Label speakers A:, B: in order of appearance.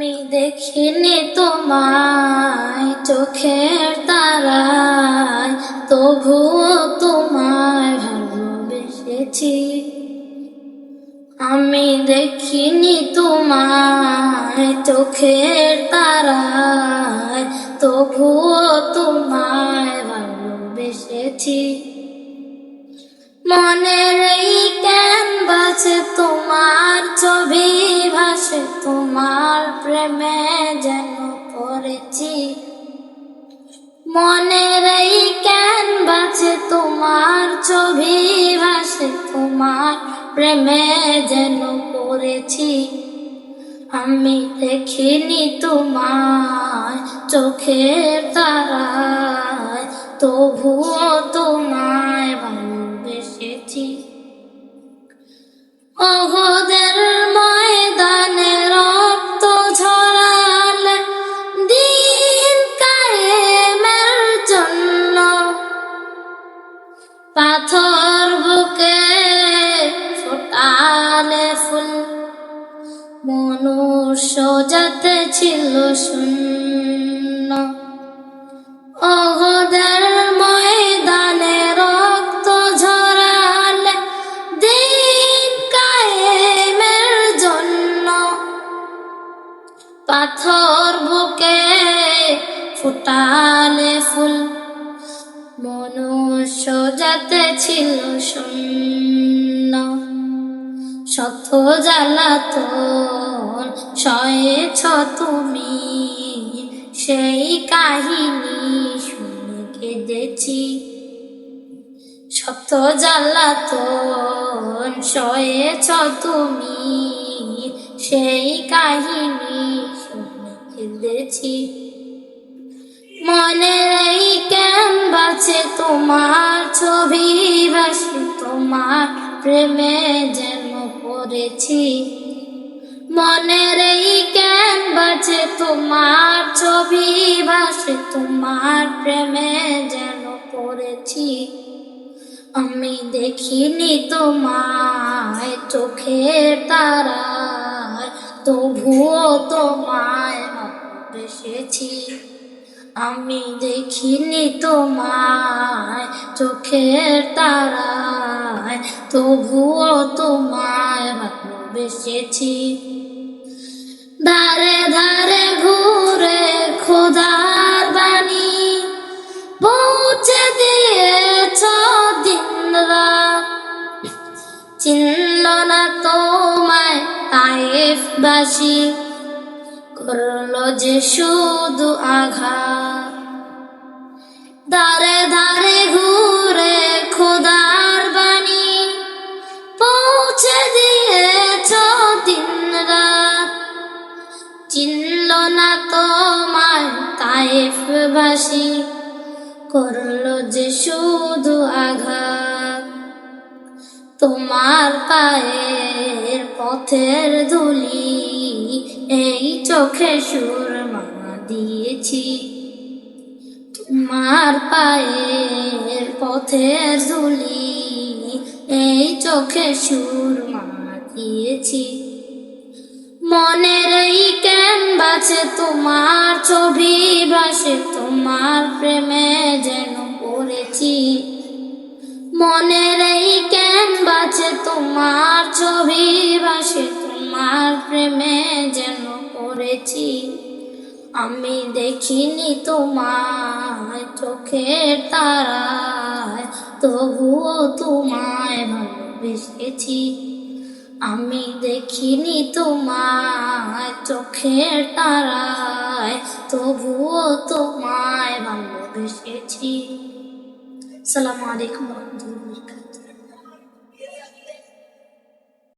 A: আমি দেখিনি তোমায় চোখের তারায়, তবুও তোমায় ভালোবেসেছি। আমি দেখিনি তোমায় চোখের তারায়, তবুও তোমায় ভালোবেসেছি। মনের এই ক্যানভাসে তোমার ছবি ভাসে, তোমার প্রেমে যেন পড়েছি। মনের এই ক্যানভাসে তোমার ছবি ভাসে, তোমার প্রেমে যেন পড়েছি। আমি দেখিনি তোমায় চোখের তারায়, তবুও তোমায় ভালোবেসেছি। ওহদের ময়দানে রক্ত ঝরালে দিন কায়েমের জন্য, পাথর বুকে ফোটালে ফুল, মনুষ্য জাতে ছিল শূন্য। ওহদের ময়দানে রক্ত ঝরালে দিন কায়েমের জন্য, পাথর বুকে ফোটালে ফুল, মনুষ্য জাতে ছিল শূন্য। শত জ্বালাতন সয়েছ তুমি, সেই কাহিনী শুনে কেঁদেছি। শত জ্বালাতন সয়েছ তুমি, সেই কাহিনী শুনে কেঁদেছি। মনের এই ক্যানভাসে তোমার ছবি ভাসে, তোমার প্রেমে যেন পড়েছি। মনের এই ক্যানভাসে তোমার ছবি ভাসে, তোমার প্রেমে যেন পড়েছি। আমি দেখিনি তোমায় চোখের তারায়, তবুও তোমায় ভালোবেসেছি। আমি দেখিনি তোমায় চোখের তারায়, তবুও তোমায় ভালোবেসেছি। ধারে ধারে ঘুরে খোদার বাণী পৌঁছে দিয়েছ দিন রাত, চিনল না তোমায় তায়েফবাসী, করলো যে শুধু আঘাত। ধারে ধারে ঘুরে খোদার বাণী পৌঁছে দিয়েছ দিন রাত, চিনল না তোমায় তায়েফবাসী, করলো যে শুধু আঘাত। তোমার পায়ের পথের ধুলি এই চোখে সুরমা দিয়েছি। তোমার পায়ের পথের ধুলি এই চোখে সুরমা দিয়েছি। মনের এই ক্যানভাসে তোমার ছবি ভাসে, তোমার প্রেমে যেন পড়েছি। মনের এই ক্যানভাসে তোমার ছবি ভাসে, তোমার প্রেমে যেন পড়েছি। আমি দেখিনি তোমায় চোখের তারায়, তবুও তোমায় ভালোবেসেছি। আমি দেখিনি তোমায় চোখের তারায়, তবুও তোমায় ভালোবেসেছি। আসসালামু আলাইকুম ওয়া রাহমাতুল্লাহি ওয়া বারাকাতুহু।